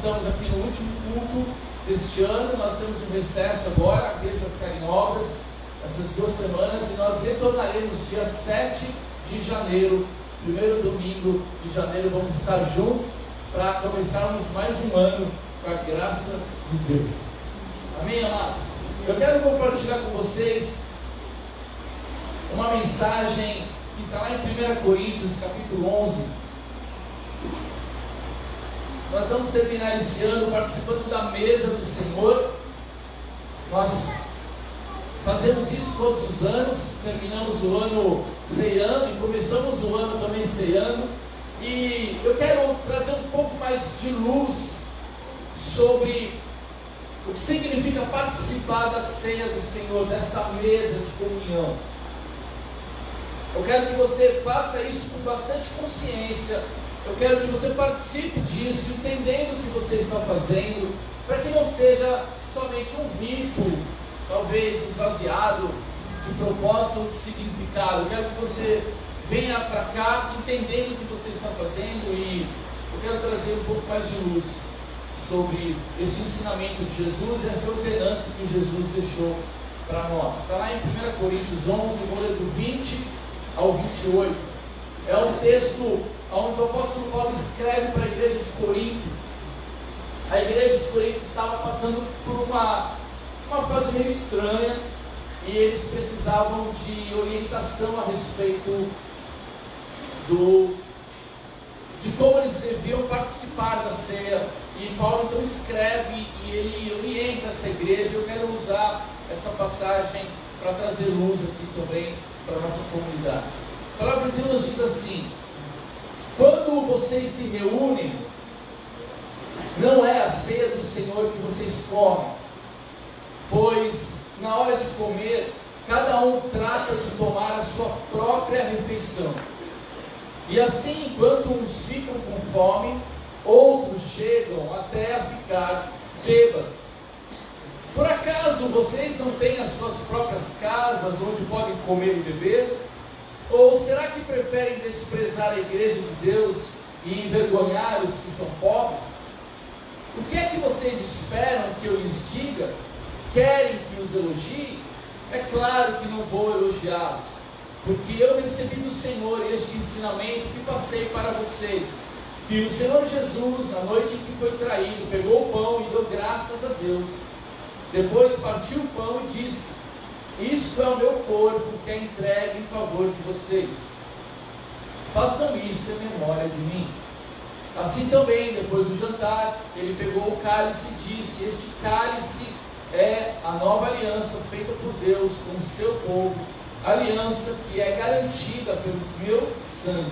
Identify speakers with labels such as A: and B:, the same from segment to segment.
A: estamos aqui no último culto deste ano, nós temos um recesso agora, a igreja vai ficar em obras essas 2 semanas, e nós retornaremos dia 7 de janeiro, primeiro domingo de janeiro, vamos estar juntos para começarmos mais um ano com a graça de Deus. Amém, amados? Eu quero compartilhar com vocês uma mensagem que está lá em 1 Coríntios, capítulo 11. Nós vamos terminar esse ano participando da mesa do Senhor. Nós fazemos isso todos os anos, terminamos o ano ceando e começamos o ano também ceando. E eu quero trazer um pouco mais de luz sobre o que significa participar da ceia do Senhor, dessa mesa de comunhão. Eu quero que você faça isso com bastante consciência. Eu quero que você participe disso, entendendo o que você está fazendo, para que não seja somente um rito, talvez esvaziado de propósito ou de significado. Eu quero que você venha para cá entendendo o que você está fazendo, e eu quero trazer um pouco mais de luz sobre esse ensinamento de Jesus e essa ordenança que Jesus deixou para nós. Está lá em 1 Coríntios 11, vou ler do 20 ao 28. É um texto onde o apóstolo Paulo escreve para a igreja de Corinto. A igreja de Corinto estava passando por uma fase meio estranha, e eles precisavam de orientação a respeito de como eles deviam participar da ceia. E Paulo então escreve e ele orienta essa igreja. Eu quero usar essa passagem para trazer luz aqui também para a nossa comunidade. A palavra de Deus diz assim: quando vocês se reúnem, não é a ceia do Senhor que vocês comem, pois na hora de comer, cada um trata de tomar a sua própria refeição. E assim, enquanto uns ficam com fome, outros chegam até a ficar bêbados. Por acaso vocês não têm as suas próprias casas onde podem comer e beber? Ou será que preferem desprezar a igreja de Deus e envergonhar os que são pobres? O que é que vocês esperam que eu lhes diga? Querem que os elogie? É claro que não vou elogiá-los, porque eu recebi do Senhor este ensinamento que passei para vocês, que o Senhor Jesus, na noite em que foi traído, pegou o pão e deu graças a Deus. Depois partiu o pão e disse: isto é o meu corpo que é entregue em favor de vocês. Façam isto em memória de mim. Assim também, depois do jantar, ele pegou o cálice e disse: este cálice é a nova aliança feita por Deus com o seu povo, aliança que é garantida pelo meu sangue.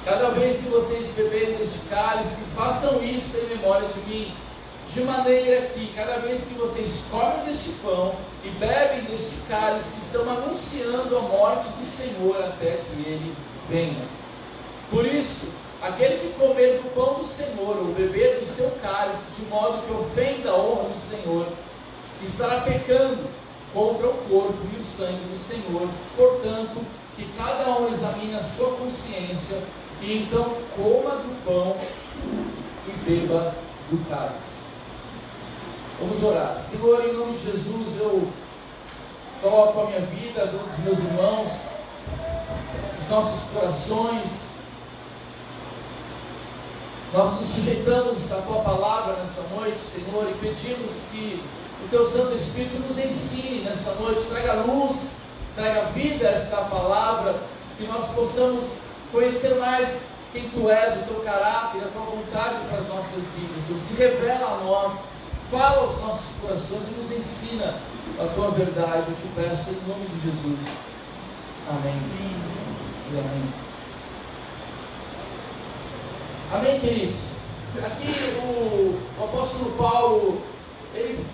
A: Cada vez que vocês beberem deste cálice, façam isto em memória de mim. De maneira que, cada vez que vocês comem deste pão e bebem deste cálice, estão anunciando a morte do Senhor até que Ele venha. Por isso, aquele que comer do pão do Senhor ou beber do seu cálice, de modo que ofenda a honra do Senhor, estará pecando contra o corpo e o sangue do Senhor. Portanto, que cada um examine a sua consciência, e então coma do pão e beba do cálice. Vamos orar. Senhor, em nome de Jesus, eu coloco a minha vida, dos meus irmãos, os nossos corações. Nós nos sujeitamos à Tua palavra nessa noite, Senhor, e pedimos que o Teu Santo Espírito nos ensine nessa noite, traga luz, traga vida a esta palavra, que nós possamos conhecer mais quem Tu és, o Teu caráter, a Tua vontade para as nossas vidas. Senhor, se revela a nós, fala aos nossos corações e nos ensina a Tua verdade. Eu te peço em nome de Jesus. Amém. E amém. Amém, queridos? Aqui o apóstolo Paulo, ele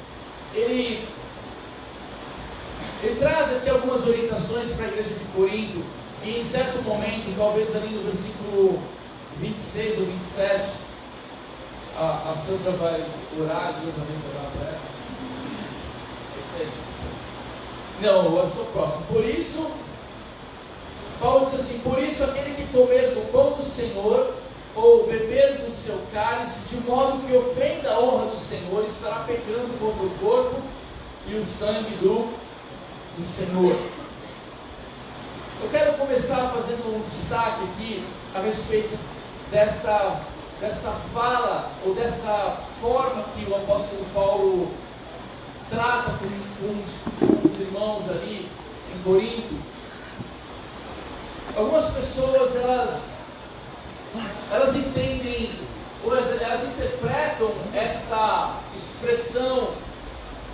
A: traz aqui algumas orientações para a igreja de Corinto, e em certo momento, talvez ali no versículo 26 ou 27, a Sandra vai orar, Deus vai orar para ela. É isso aí. Não, eu estou próximo. Por isso, Paulo diz assim: por isso aquele que comer do pão do Senhor ou beber do seu cálice, de modo que ofenda a honra do Senhor, estará pecando contra o corpo e o sangue do Senhor. Eu quero começar fazendo um destaque aqui a respeito desta fala, ou dessa forma que o apóstolo Paulo trata com os irmãos ali em Corinto. Algumas pessoas, elas entendem, ou elas interpretam esta expressão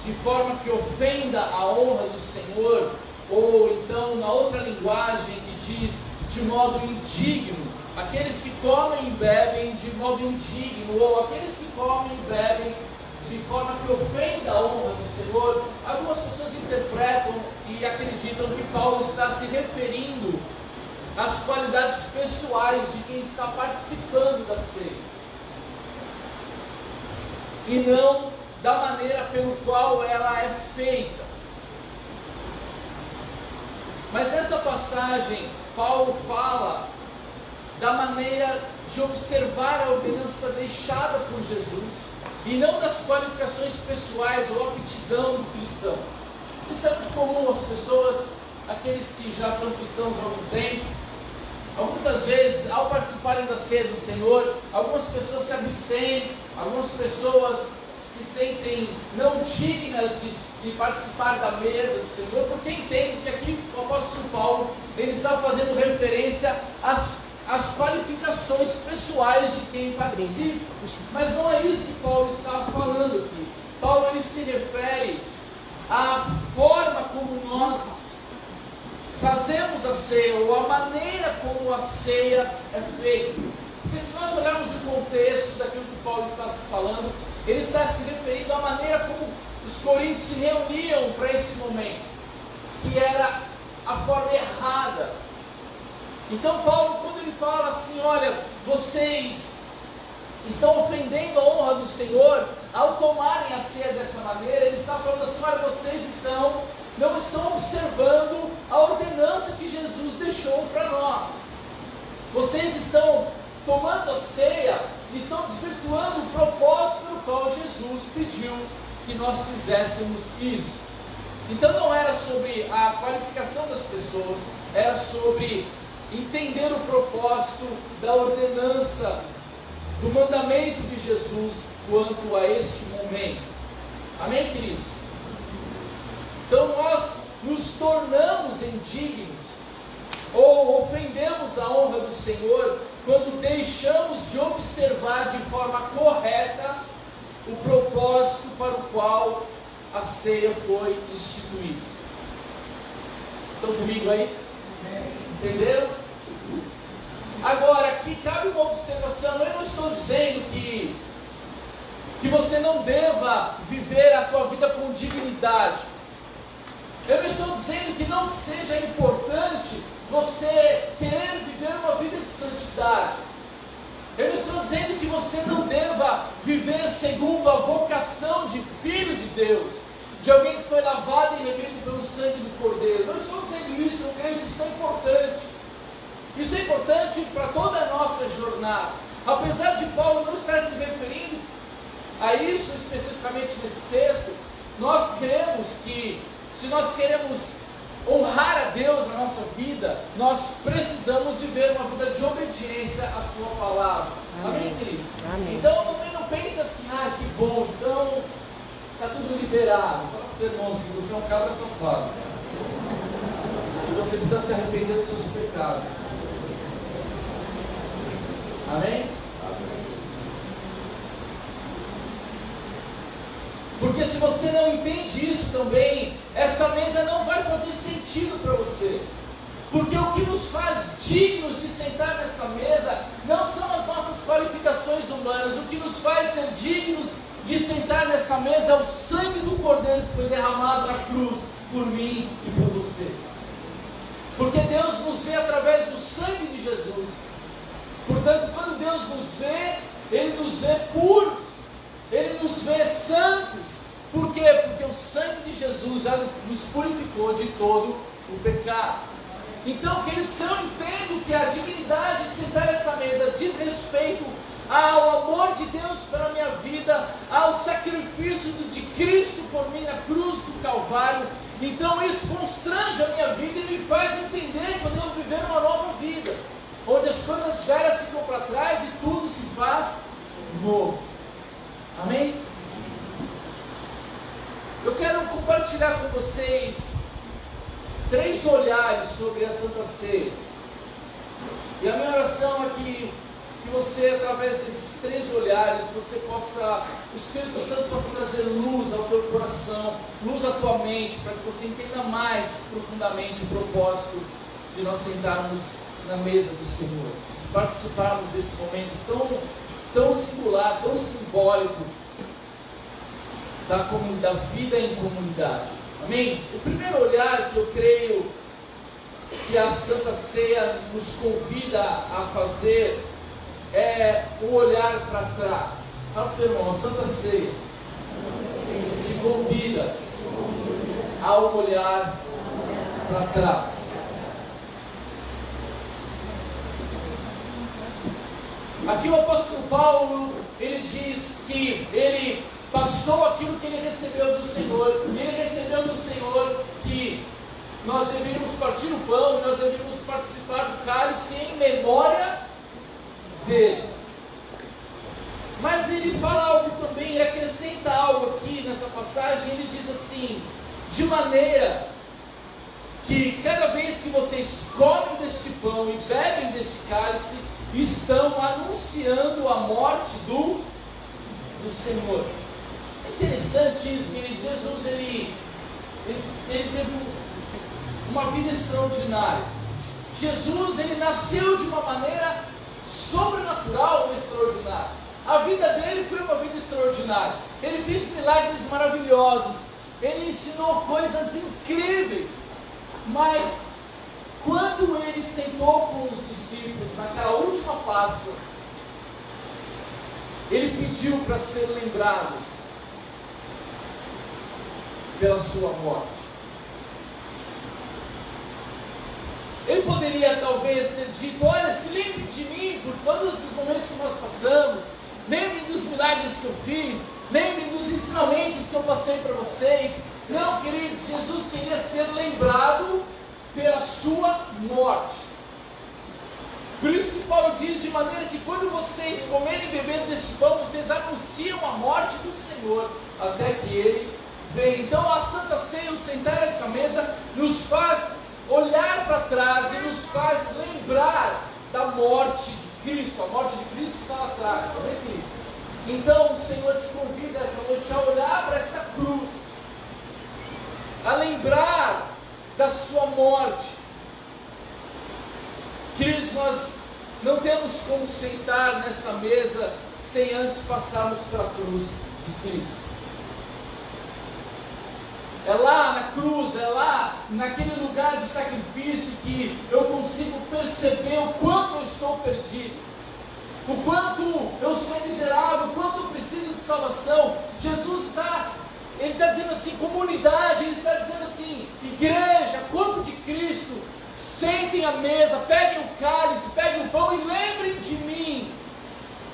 A: de forma que ofenda a honra do Senhor, ou então na outra linguagem que diz de modo indigno, aqueles que comem e bebem de modo indigno, ou aqueles que comem e bebem de forma que ofenda a honra do Senhor. Algumas pessoas interpretam e acreditam que Paulo está se referindo às qualidades pessoais de quem está participando da ceia, e não da maneira pelo qual ela é feita. Mas nessa passagem, Paulo fala da maneira de observar a ordenança deixada por Jesus, e não das qualificações pessoais ou aptidão do cristão. Isso é muito comum às pessoas, aqueles que já são cristãos há algum tempo. Muitas vezes, ao participarem da ceia do Senhor, algumas pessoas se abstêm, algumas pessoas se sentem não dignas de participar da mesa do Senhor, porque entendem que aqui o apóstolo Paulo ele está fazendo referência às qualificações pessoais de quem participa. Mas não é isso que Paulo está falando aqui. Paulo ele se refere à forma como nós fazemos a ceia, ou a maneira como a ceia é feita. Porque se nós olharmos o contexto daquilo que Paulo está se falando, ele está se referindo à maneira como os coríntios se reuniam para esse momento, que era a forma errada. Então Paulo, quando ele fala assim, olha, vocês estão ofendendo a honra do Senhor ao tomarem a ceia dessa maneira, ele está falando assim, olha, vocês não estão observando a ordenança que Jesus deixou para nós. Vocês estão tomando a ceia e estão desvirtuando o propósito pelo qual Jesus pediu que nós fizéssemos isso. Então não era sobre a qualificação das pessoas, era sobre entender o propósito da ordenança, do mandamento de Jesus quanto a este momento. Amém, queridos? Então nós nos tornamos indignos, ou ofendemos a honra do Senhor, quando deixamos de observar de forma correta o propósito para o qual a ceia foi instituída. Estão comigo aí? Entenderam? Agora, aqui cabe uma observação. Eu não estou dizendo que você não deva viver a tua vida com dignidade. Eu não estou dizendo que não seja importante você querer viver uma vida de santidade. Eu não estou dizendo que você não deva viver segundo a vocação de filho de Deus, de alguém que foi lavado e remido pelo sangue do Cordeiro. Não estou dizendo isso, eu creio que isso é importante. Isso é importante para toda a nossa jornada. Apesar de Paulo não estar se referindo a isso especificamente nesse texto, nós cremos que se nós queremos honrar a Deus na nossa vida, nós precisamos viver uma vida de obediência à sua palavra. Amém, queridos?
B: Amém.
A: Então também não pense assim, que bom, então está tudo liberado. Fala para o irmão, se você é um cabra safado, e você precisa se arrepender dos seus pecados. Amém? Porque se você não entende isso também, essa mesa não vai fazer sentido para você. Porque o que nos faz dignos de sentar nessa mesa não são as nossas qualificações humanas. O que nos faz ser dignos de sentar nessa mesa é o sangue do Cordeiro que foi derramado na cruz por mim e por você. Porque Deus nos vê através do sangue de Jesus. Portanto, quando Deus nos vê, Ele nos vê puros, Ele nos vê santos. Por quê? Porque o sangue de Jesus já nos purificou de todo o pecado. Então, queridos, se eu entendo que a dignidade de sentar nessa mesa diz respeito ao amor de Deus pela minha vida, ao sacrifício de Cristo por mim na cruz do Calvário, então isso constrange a minha vida e me faz entender que eu devo viver uma nova vida, onde as coisas velhas ficam para trás e tudo se faz novo. Amém? Eu quero compartilhar com vocês 3 olhares sobre a Santa Ceia. E a minha oração é que você, através desses 3 olhares, o Espírito Santo possa trazer luz ao teu coração, luz à tua mente, para que você entenda mais profundamente o propósito de nós sentarmos na mesa do Senhor, de participarmos desse momento tão singular, tão simbólico da vida em comunidade. Amém? O primeiro olhar que eu creio que a Santa Ceia nos convida a fazer é o olhar para trás. Fala para o teu irmão, a Santa Ceia te convida a olhar para trás. Aqui o apóstolo Paulo, ele diz que ele passou aquilo que ele recebeu do Senhor, e ele recebeu do Senhor que nós deveríamos partir o pão, e nós deveríamos participar do cálice em memória dele. Mas ele fala algo também, ele acrescenta algo aqui nessa passagem, ele diz assim: de maneira que cada vez que vocês comem deste pão e bebem deste cálice, estão anunciando a morte do Senhor. É interessante isso, queridos. Jesus, ele teve uma vida extraordinária. Jesus, ele nasceu de uma maneira sobrenatural e extraordinária. A vida dele foi uma vida extraordinária. Ele fez milagres maravilhosos. Ele ensinou coisas incríveis. Mas quando ele sentou com os discípulos naquela última Páscoa, ele pediu para ser lembrado pela sua morte. Ele poderia talvez ter dito: olha, se lembre de mim por todos esses momentos que nós passamos, lembrem dos milagres que eu fiz, lembrem dos ensinamentos que eu passei para vocês. Não, queridos, Jesus queria ser lembrado pela sua morte. Por isso que Paulo diz: de maneira que quando vocês comerem e beberem deste pão, vocês anunciam a morte do Senhor até que Ele venha. Então a Santa Ceia, o sentar nessa mesa, nos faz olhar para trás e nos faz lembrar da morte de Cristo. A morte de Cristo está lá atrás, amém, queridos? Então o Senhor te convida essa noite a olhar para essa cruz, a lembrar da sua morte. Queridos, nós não temos como sentar nessa mesa sem antes passarmos pela cruz de Cristo. É lá na cruz, é lá naquele lugar de sacrifício que eu consigo perceber o quanto eu estou perdido, o quanto eu sou miserável, o quanto eu preciso de salvação. Jesus está dizendo assim, comunidade, Ele está dizendo assim, igreja, corpo de Cristo, sentem à mesa, peguem o cálice, peguem o pão e lembrem de mim,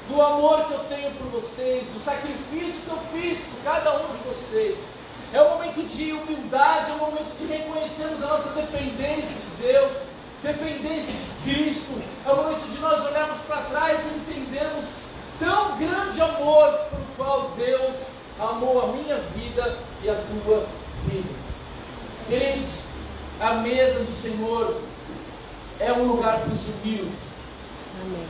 A: do amor que eu tenho por vocês, do sacrifício que eu fiz por cada um de vocês. É um momento de humildade, é um momento de reconhecermos a nossa dependência de Deus, dependência de Cristo. É um momento de nós olharmos para trás e entendermos tão grande amor pelo qual Deus amou a minha vida e a tua vida. Queridos, a mesa do Senhor é um lugar para os humildes.
B: Amém.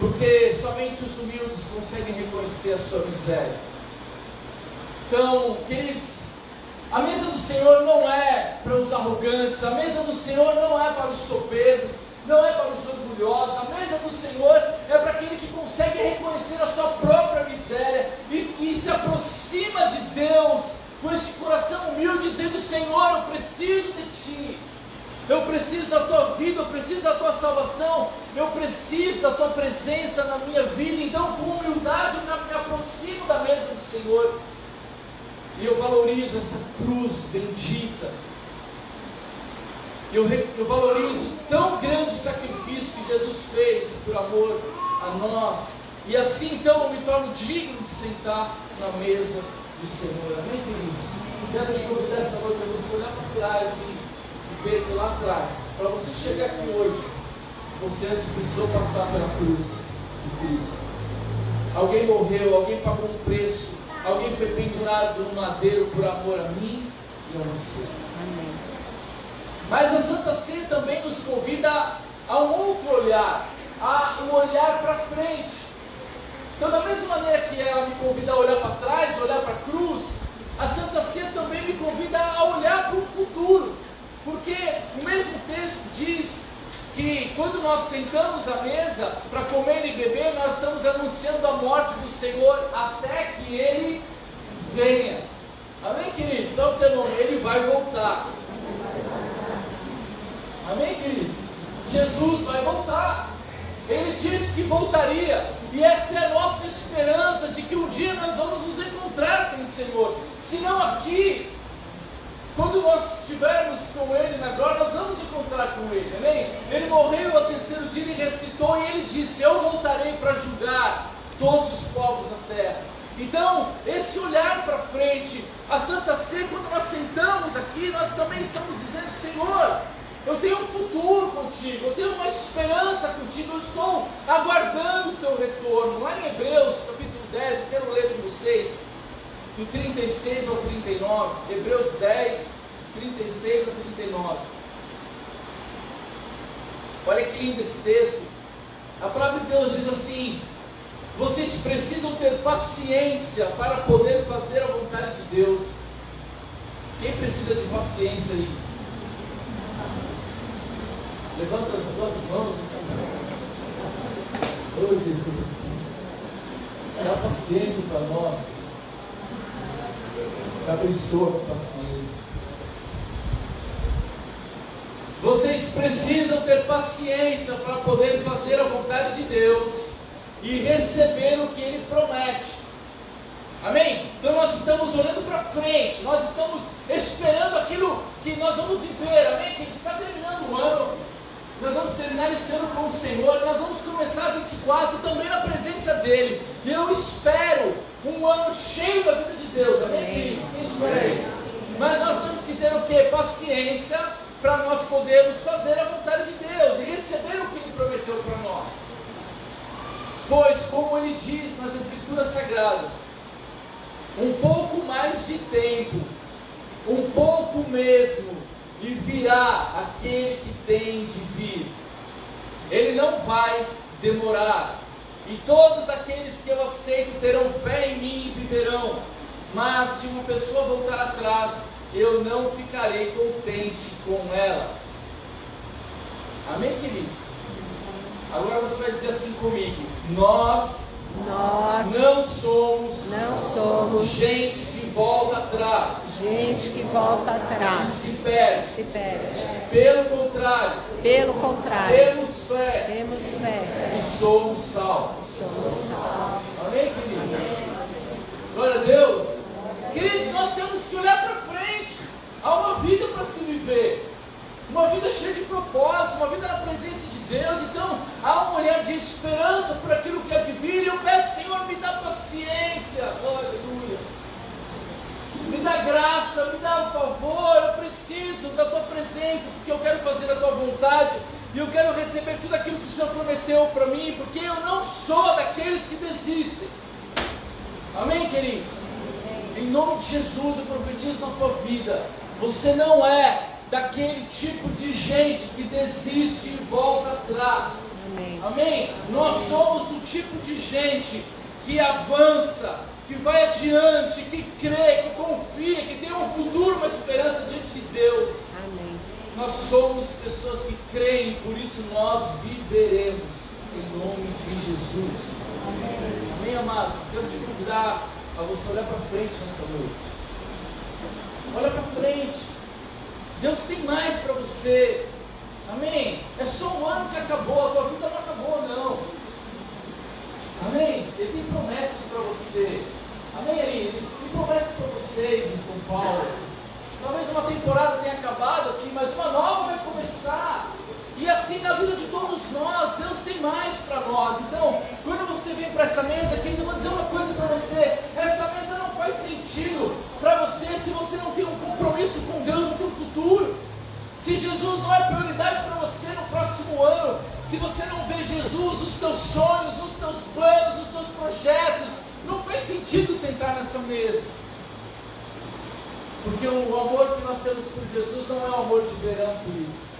A: Porque somente os humildes conseguem reconhecer a sua miséria. Então, queridos, a mesa do Senhor não é para os arrogantes, a mesa do Senhor não é para os soberbos, não é para os orgulhosos. A mesa do Senhor é para aquele que consegue reconhecer a sua própria miséria e se aproxima de Deus com este coração humilde, dizendo: Senhor, eu preciso de Ti, eu preciso da Tua vida, eu preciso da Tua salvação, eu preciso da Tua presença na minha vida. Então, com humildade, eu me aproximo da mesa do Senhor e eu valorizo essa cruz bendita, Eu valorizo tão grande sacrifício que Jesus fez por amor a nós. E assim então eu me torno digno de sentar na mesa do Senhor. Amém, queridos? Quero te convidar essa noite a você olhar para trás e ver que lá atrás, para você chegar aqui hoje, você antes precisou passar pela cruz de Cristo. Alguém morreu, alguém pagou um preço, alguém foi pendurado no madeiro por amor a mim e a você.
B: Amém.
A: Mas a Santa Ceia também nos convida a um outro olhar, a um olhar para frente. Então, da mesma maneira que ela me convida a olhar para trás, olhar para a cruz, a Santa Ceia também me convida a olhar para o futuro. Porque o mesmo texto diz que quando nós sentamos à mesa para comer e beber, nós estamos anunciando a morte do Senhor até que Ele venha. Amém, queridos? Só o teu nome, Ele vai voltar. Amém, queridos? Jesus vai voltar. Ele disse que voltaria. E essa é a nossa esperança de que um dia nós vamos nos encontrar com o Senhor. Se não aqui, quando nós estivermos com Ele na glória, nós vamos encontrar com Ele, amém? Ele morreu ao terceiro dia e ressuscitou, e Ele disse: eu voltarei para julgar todos os povos da terra. Então, esse olhar para frente, a Santa Ceia, quando nós sentamos aqui, nós também estamos dizendo: Senhor, eu tenho um futuro contigo, eu tenho uma esperança contigo, eu estou aguardando o teu retorno. Lá em Hebreus, capítulo 10, eu quero ler com vocês, do 36 ao 39, Hebreus 10, 36 ao 39. Olha que lindo esse texto. A palavra de Deus diz assim: vocês precisam ter paciência para poder fazer a vontade de Deus. Quem precisa de paciência aí? Levanta as duas mãos assim. Oh, Jesus, dá paciência para nós. Abençoa com paciência. Vocês precisam ter paciência para poder fazer a vontade de Deus e receber o que Ele promete. Amém? Então nós estamos olhando para frente, nós estamos esperando aquilo que nós vamos viver. Amém? Que a gente está terminando o ano, nós vamos terminar esse ano com o Senhor, nós vamos começar 24 também na presença dEle. E eu espero um ano cheio da vida de Deus. Amém, queridos? Quem espera isso? Mas nós temos que ter o quê? Paciência para nós podermos fazer a vontade de Deus e receber o que Ele prometeu para nós. Pois, como Ele diz nas Escrituras Sagradas, um pouco mais de tempo, um pouco mesmo, e virá aquele que tem de vir. Ele não vai demorar. E todos aqueles que eu aceito terão fé em mim e viverão. Mas se uma pessoa voltar atrás, eu não ficarei contente com ela. Amém, queridos? Agora você vai dizer assim comigo: Nós não somos gente que volta atrás.
B: Gente que volta atrás.
A: Se perde. Pelo contrário. Temos fé. E somos salvos. Amém, queridos? Glória a Deus. Queridos, nós temos que olhar para frente. Há uma vida para se viver. Uma vida cheia de propósito, uma vida na presença de Deus. Então, há um olhar de esperança por aquilo que há de vir. E eu peço: Senhor, me dá paciência. Aleluia. Me dá graça, me dá um favor. Eu preciso da tua presença, porque eu quero fazer a tua vontade. E eu quero receber tudo aquilo que o Senhor prometeu para mim, porque eu não sou daqueles que desistem. Amém, queridos? Em nome de Jesus, eu profetizo na tua vida. Você não é daquele tipo de gente que desiste e volta atrás. Amém? Nós somos o tipo de gente que avança, que vai adiante, que crê, que confia, que tem um futuro, uma esperança diante de Deus.
B: Amém.
A: Nós somos pessoas que creem, por isso nós viveremos em nome de Jesus. Amém, amados? Quero te convidar a você olhar para frente nessa noite. Olha para frente. Deus tem mais para você. Amém? É só um ano que acabou, a tua vida não acabou, não. Amém? Ele tem promessas para você. Amém, Aline? Ele tem promessas para vocês em São Paulo. Talvez uma temporada tenha acabado aqui, mas uma nova vai começar. E assim na vida de todos nós, Deus tem mais para nós. Então, quando você vem para essa mesa, querido, eu vou dizer uma coisa para você: essa mesa não faz sentido para você se você não tem um compromisso com Deus no seu futuro. Se Jesus não é prioridade para você no próximo ano, se você não vê Jesus, os teus sonhos, os teus planos, os teus projetos, não faz sentido sentar nessa mesa. Porque o amor que nós temos por Jesus não é um amor de verão, queridos.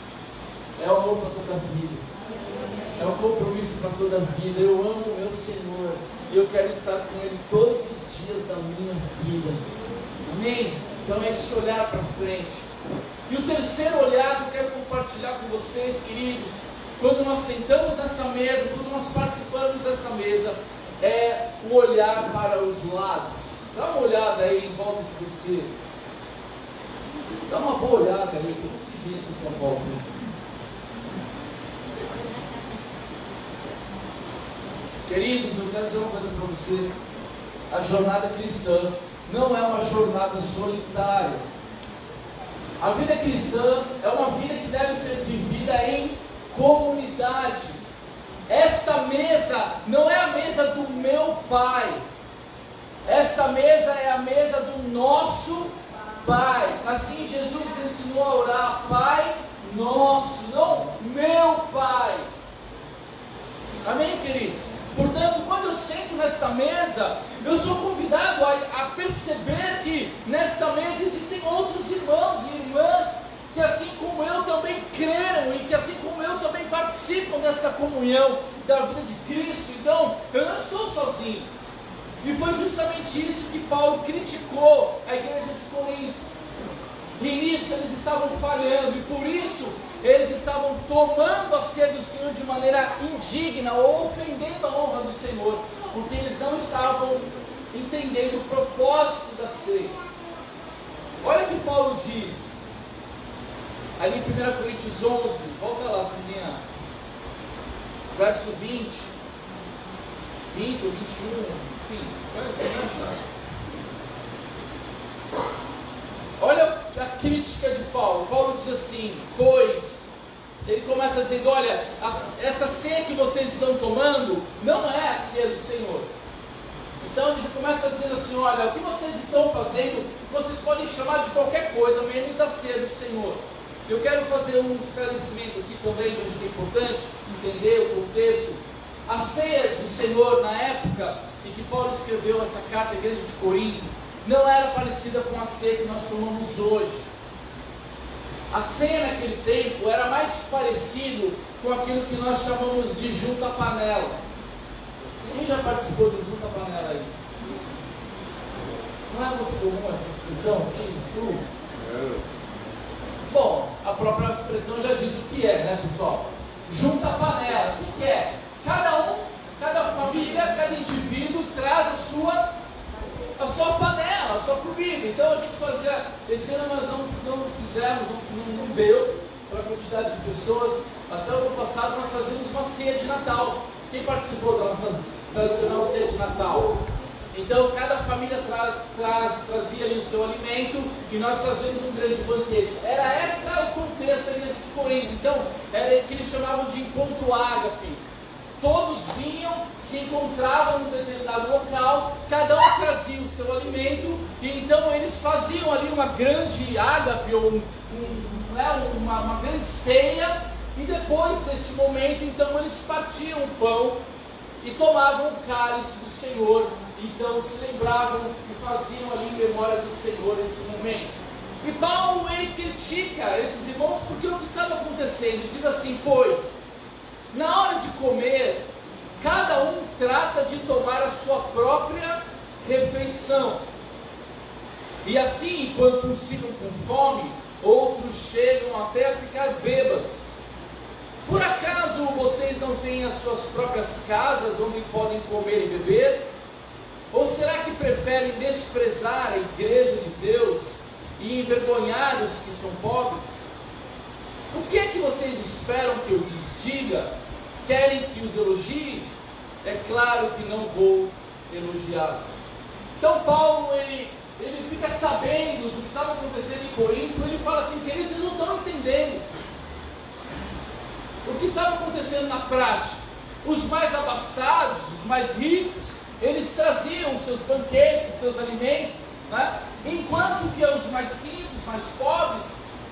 A: É o amor para toda a vida. É um compromisso para toda a vida. Eu amo o meu Senhor e eu quero estar com Ele todos os dias da minha vida. Amém? Então é esse olhar para frente. E o terceiro olhar que eu quero compartilhar com vocês, queridos, quando nós sentamos nessa mesa, quando nós participamos dessa mesa, é o olhar para os lados. Dá uma olhada aí em volta de você. Dá uma boa olhada aí, tem muita gente à tua volta. Queridos, eu quero dizer uma coisa para você: a jornada cristã não é uma jornada solitária. A vida cristã é uma vida que deve ser vivida em comunidade. Esta mesa não é a mesa do meu Pai. Esta mesa é a mesa do nosso Pai. Assim Jesus ensinou a orar: Pai nosso, não meu Pai. Amém, queridos? Portanto, quando eu sento nesta mesa, eu sou convidado a perceber que nesta mesa existem outros irmãos e irmãs que, assim como eu, também creram e que, assim como eu, também participam desta comunhão da vida de Cristo. Então, eu não estou sozinho. E foi justamente isso que Paulo criticou a igreja de Corinto. E nisso eles estavam falhando, e por isso eles estavam tomando a ceia do Senhor de maneira indigna, ou ofendendo a honra do Senhor, porque eles não estavam entendendo o propósito da ceia. Olha o que Paulo diz, ali em 1 Coríntios 11, volta lá, Sandrinha, verso 20 ou 21, enfim, olha a crítica de Paulo. Paulo diz assim: pois, ele começa dizendo: olha, essa ceia que vocês estão tomando não é a ceia do Senhor. Então ele começa dizendo assim: olha, o que vocês estão fazendo, vocês podem chamar de qualquer coisa, menos a ceia do Senhor. Eu quero fazer um esclarecimento aqui também, que eu acho que é importante entender o contexto. A ceia do Senhor, na época em que Paulo escreveu essa carta à igreja de Corinto, não era parecida com a ceia que nós tomamos hoje. A ceia naquele tempo era mais parecido com aquilo que nós chamamos de junta-panela. Quem já participou do junta-panela aí? Não é muito comum essa expressão aqui no Sul? Bom, a própria expressão já diz o que é, né, pessoal? Junta-panela, o que é? Cada família, cada indivíduo traz a sua panela, a sua comida. Então a gente fazia, esse ano nós não fizemos, não deu para a quantidade de pessoas. Até o ano passado nós fazíamos uma ceia de Natal. Quem participou da nossa tradicional ceia de Natal? Então cada família trazia ali o seu alimento e nós fazíamos um grande banquete. Era esse o contexto da igreja de Corinto. Então era o que eles chamavam de encontro ágape. Todos vinham, se encontravam em um determinado local, cada um trazia o seu alimento, e então eles faziam ali uma grande ágape, ou uma grande ceia, e depois deste momento, então eles partiam o pão e tomavam o cálice do Senhor, então se lembravam e faziam ali em memória do Senhor esse momento. E Paulo, ele critica esses irmãos porque o que estava acontecendo? Ele diz assim: pois, na hora de comer, cada um trata de tomar a sua própria refeição. E assim, enquanto uns ficam com fome, outros chegam até a ficar bêbados. Por acaso vocês não têm as suas próprias casas onde podem comer e beber? Ou será que preferem desprezar a igreja de Deus e envergonhar os que são pobres? O que é que vocês esperam que eu lhes diga? Querem que os elogie? É claro que não vou elogiá-los. Então Paulo, ele ele fica sabendo do que estava acontecendo em Corinto, ele fala assim, queridos, vocês não estão entendendo o que estava acontecendo na prática. Os mais abastados, os mais ricos, eles traziam os seus banquetes, os seus alimentos, né? Enquanto que os mais simples, mais pobres,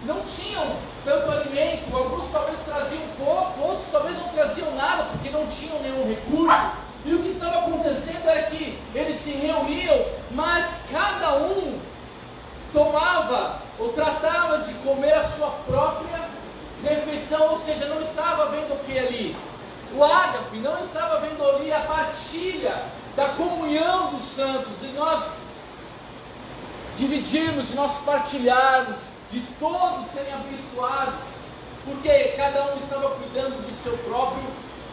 A: não tinham tanto alimento. Alguns talvez traziam pouco, outros talvez não traziam nada, porque não tinham nenhum recurso. E o que estava acontecendo era que eles se reuniam, mas cada um tomava ou tratava de comer a sua própria refeição, ou seja, não estava vendo o que ali? O ágape, não estava vendo ali a partilha da comunhão dos santos, de nós dividirmos, de nós partilharmos, de todos serem abençoados, porque cada um estava cuidando do seu próprio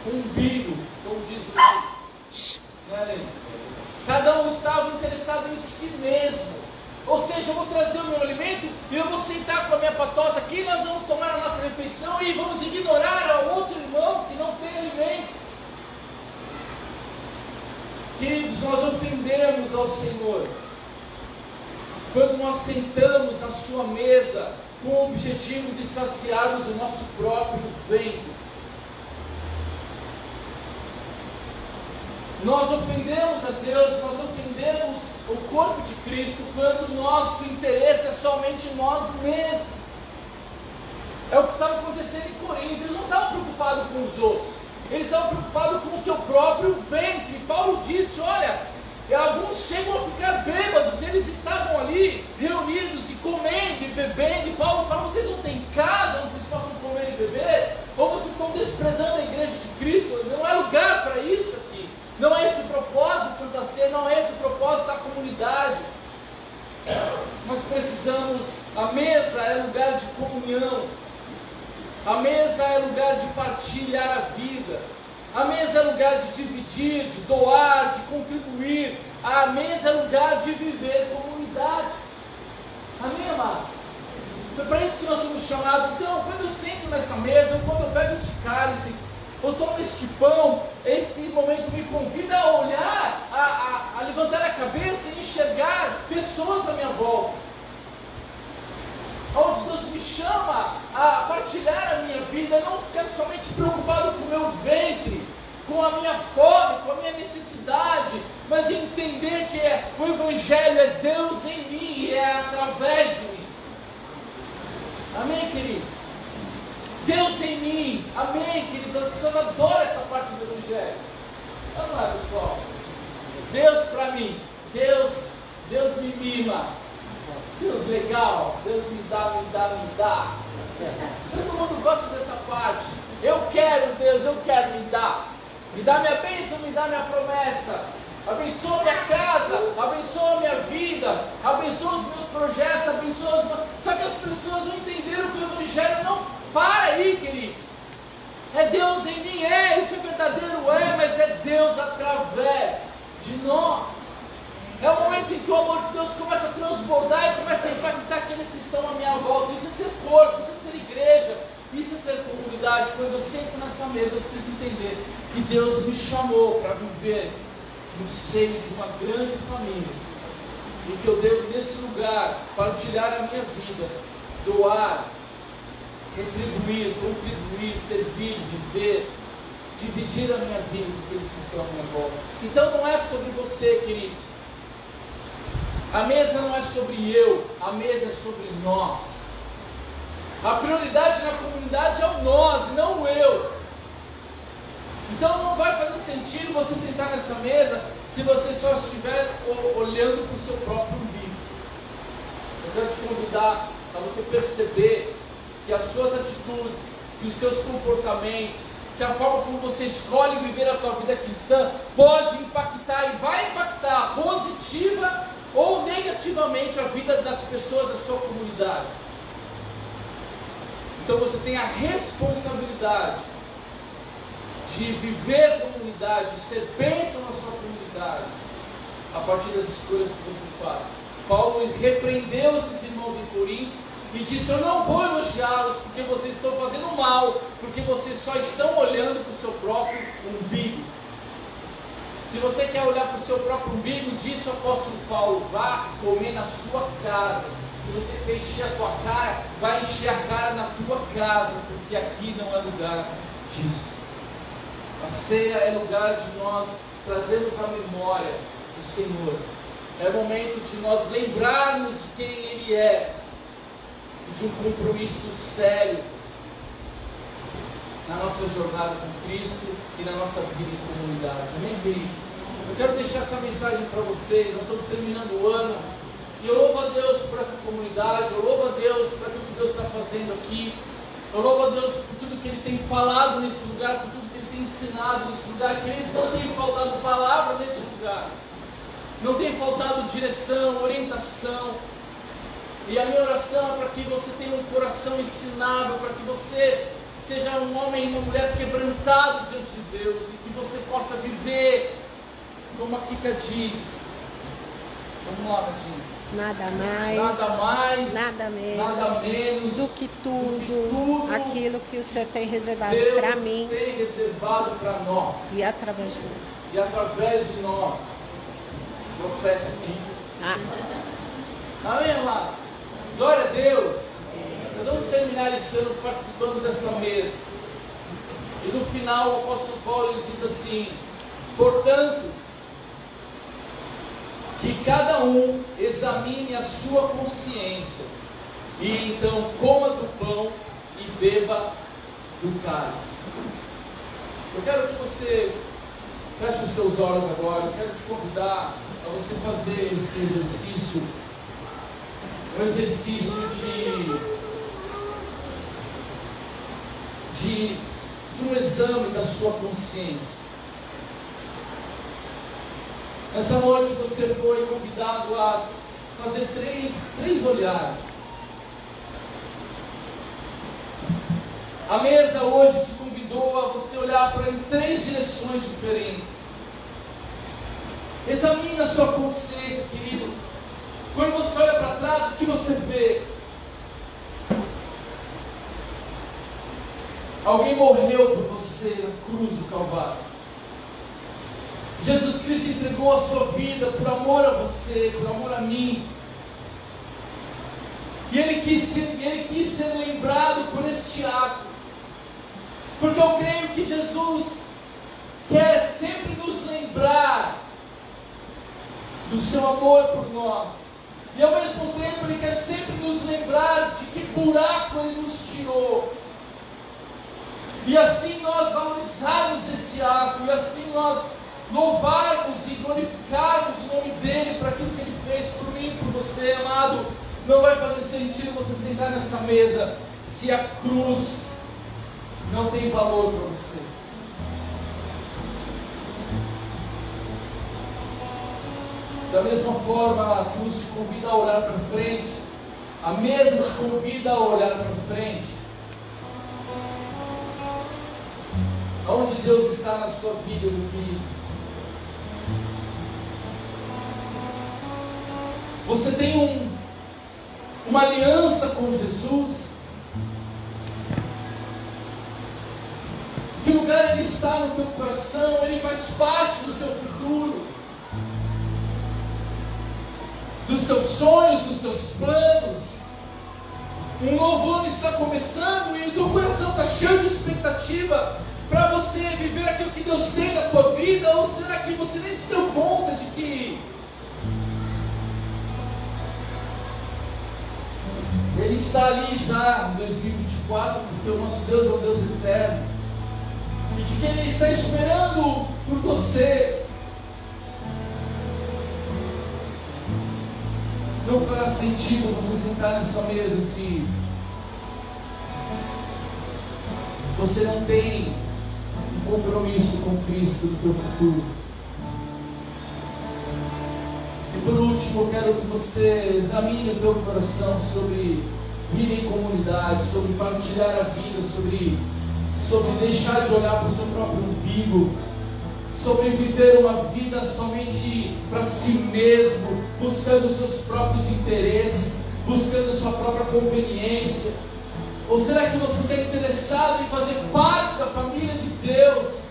A: umbigo, como diz o livro. Cada um estava interessado em si mesmo. Ou seja, eu vou trazer o meu alimento e eu vou sentar com a minha patota aqui, nós vamos tomar a nossa refeição e vamos ignorar o outro irmão que não tem alimento. Queridos, nós ofendemos ao Senhor quando nós sentamos na sua mesa com o objetivo de saciarmos o nosso próprio ventre. Nós ofendemos a Deus, nós ofendemos o corpo de Cristo quando o nosso interesse é somente nós mesmos. É o que estava acontecendo em Corinto. Eles não estavam preocupados com os outros, eles estavam preocupados com o seu próprio ventre. E Paulo disse, olha, alguns chegam a ficar bêbados. Eles estavam ali reunidos e comendo e bebendo, e Paulo fala, vocês não têm casa onde vocês possam comer e beber? Ou vocês estão desprezando a igreja de Cristo? Não é lugar para isso aqui. Não é este o propósito da Santa Ceia, não é este o propósito da comunidade. Nós precisamos, a mesa é lugar de comunhão, a mesa é lugar de partilhar a vida, a mesa é lugar de dividir, de doar, de contribuir, a mesa é lugar de viver comunidade. Amém, amados? É para isso que nós somos chamados. Então, quando eu sento nessa mesa, ou quando eu pego este cálice, eu tomo este pão, esse momento me convida a olhar, a levantar a cabeça e enxergar pessoas à minha volta. Onde Deus me chama a partilhar a minha vida, não ficar somente preocupado com o meu ventre, com a minha fome, com a minha necessidade, mas entender que o Evangelho é Deus em mim e é através de mim. Amém, queridos? Deus em mim, amém, queridos. As pessoas adoram essa parte do Evangelho. Não é, pessoal? Deus para mim, Deus me mima, Deus legal, Deus me dá. Todo mundo gosta dessa parte. Eu quero Deus, eu quero me dá minha bênção, me dá minha promessa. Abençoa minha casa, abençoa minha vida, abençoa os meus projetos, abençoa os meus... Só que as pessoas não entenderam que o Evangelho não para aí, queridos. É Deus em mim, isso é verdadeiro, mas é Deus através de nós. É o momento em que o amor de Deus começa a transbordar e começa a impactar aqueles que estão à minha volta. Isso é ser corpo, isso é ser igreja, isso é ser comunidade. Quando eu sento nessa mesa, eu preciso entender que Deus me chamou para viver no seio de uma grande família, e que eu devo nesse lugar partilhar a minha vida, doar, retribuir, contribuir, servir, viver, dividir a minha vida com aqueles que estão à minha volta. Então não é sobre você, queridos. A mesa não é sobre eu, a mesa é sobre nós. A prioridade na comunidade é o nós, e não o eu. Então não vai fazer sentido você sentar nessa mesa se você só estiver olhando para o seu próprio umbigo. Eu quero te convidar a você perceber que as suas atitudes, que os seus comportamentos, que a forma como você escolhe viver a tua vida cristã pode impactar e vai impactar positiva ou negativamente a vida das pessoas da sua comunidade. Então você tem a responsabilidade de viver comunidade, de ser bênção na sua comunidade, a partir das escolhas que você faz. Paulo repreendeu esses irmãos em Corinto e disse: eu não vou elogiá-los porque vocês estão fazendo mal, porque vocês só estão olhando para o seu próprio umbigo. Se você quer olhar para o seu próprio umbigo, disse o apóstolo Paulo, vá comer na sua casa. Se você quer encher a tua cara, vai encher a cara na tua casa, porque aqui não é lugar disso. A ceia é lugar de nós trazermos a memória do Senhor. É momento de nós lembrarmos de quem Ele é e de um compromisso sério na nossa jornada com Cristo e na nossa vida em comunidade. Amém, queridos? Eu quero deixar essa mensagem para vocês. Nós estamos terminando o ano e eu louvo a Deus por essa comunidade, eu louvo a Deus por tudo que Deus está fazendo aqui, eu louvo a Deus por tudo que Ele tem falado nesse lugar, por tudo que Ele tem ensinado nesse lugar. Queridos, não tem faltado palavra nesse lugar, não tem faltado direção, orientação. E a minha oração é para que você tenha um coração ensinável, para que você seja um homem e uma mulher quebrantado diante de Deus e que você possa viver como a Kika diz. Vamos lá, Nadinha.
B: Nada mais, nada menos
A: do
B: que tudo aquilo que o Senhor tem reservado para mim.
A: Deus tem reservado para nós.
B: E através de nós.
A: E através de nós. Profeta aqui. Amém, amados? Glória a Deus. Nós vamos terminar esse ano participando dessa mesa. E no final o apóstolo Paulo ele diz assim: portanto, que cada um examine a sua consciência, e então coma do pão e beba do cálice. Eu quero que você feche os teus olhos agora. Eu quero te convidar a você fazer esse exercício, um exercício de um exame da sua consciência. Essa noite você foi convidado a fazer três olhares. A mesa hoje te convidou a você olhar para em três direções diferentes. Examine a sua consciência, querido. Quando você olha para trás, o que você vê? Alguém morreu por você na cruz do Calvário. Jesus Cristo entregou a sua vida por amor a você, por amor a mim. E Ele quis ser lembrado por este ato. Porque eu creio que Jesus quer sempre nos lembrar do seu amor por nós. E ao mesmo tempo Ele quer sempre nos lembrar de que buraco Ele nos tirou. E assim nós valorizarmos esse ato, e assim nós louvarmos e glorificarmos o nome dEle para aquilo que Ele fez por mim, por você, amado. Não vai fazer sentido você sentar nessa mesa se a cruz não tem valor para você. Da mesma forma, a cruz te convida a olhar para frente, a mesa te convida a olhar para frente. Aonde Deus está na sua vida, meu querido? Você tem uma aliança com Jesus? Que lugar Ele está no teu coração? Ele faz parte do seu futuro, dos teus sonhos, dos teus planos. Um novo ano está começando e o teu coração está cheio de expectativa para você viver aquilo que Deus tem na tua vida? Ou será que você nem se deu conta de que Ele está ali já em 2024, porque o nosso Deus é um Deus eterno, e de que Ele está esperando por você? Não fará sentido você sentar nessa mesa se você não tem um compromisso com Cristo no teu futuro. E por último, eu quero que você examine o teu coração sobre vida em comunidade, sobre partilhar a vida, sobre deixar de olhar para o seu próprio umbigo, sobre viver uma vida somente para si mesmo, buscando os seus próprios interesses, buscando sua própria conveniência. Ou será que você está interessado em fazer parte da família de Deus,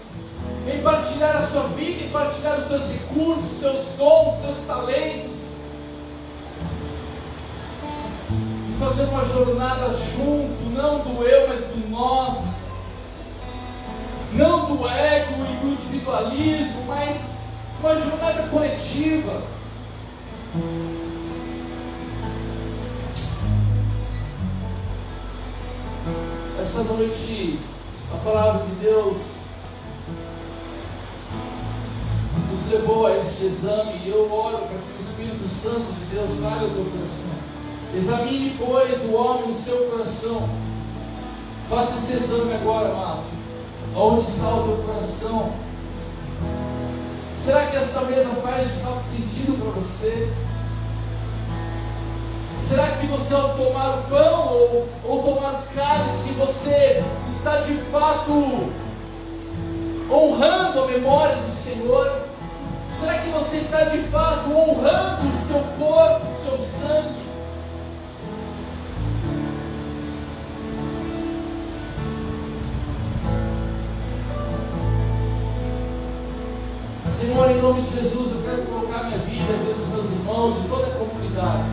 A: em partilhar a sua vida, em partilhar os seus recursos, seus dons, seus talentos, e fazer uma jornada junto, não do eu, mas do nós, não do ego e do individualismo, mas uma jornada coletiva. Essa noite, a palavra de Deus nos levou a este exame, e eu oro para que o Espírito Santo de Deus fale ao teu coração. Examine, pois, o homem no seu coração. Faça esse exame agora, amado. Onde está o teu coração? Será que esta mesa faz de fato sentido para você? Será que você, ao tomar o pão ou tomar o cálice, você está de fato honrando a memória do Senhor? Será que você está de fato honrando o seu corpo, o seu sangue? Senhor, em nome de Jesus, eu quero colocar minha vida, a vida dos meus irmãos, de toda a comunidade.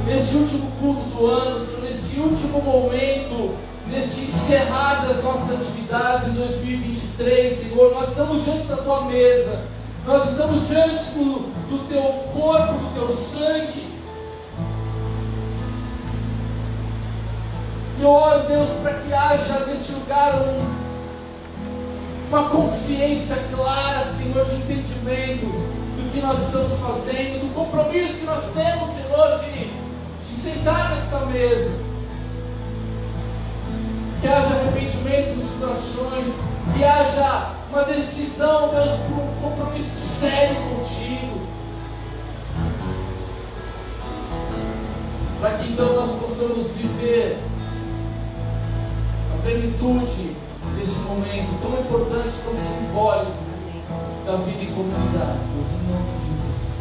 A: Neste último culto do ano, Senhor, neste último momento, neste encerrar das nossas atividades em 2023, Senhor, nós estamos diante da Tua mesa, nós estamos diante do Teu corpo, do Teu sangue. E eu oro, Deus, para que haja neste lugar uma consciência clara, Senhor, de entendimento do que nós estamos fazendo, do compromisso que nós temos, Senhor, de sentar nesta mesa. Que haja arrependimento nos corações, que haja uma decisão, Deus, por um compromisso sério contigo, para que então nós possamos viver a plenitude desse momento tão importante, tão simbólico da vida em comunidade. Deus, em nome de Jesus.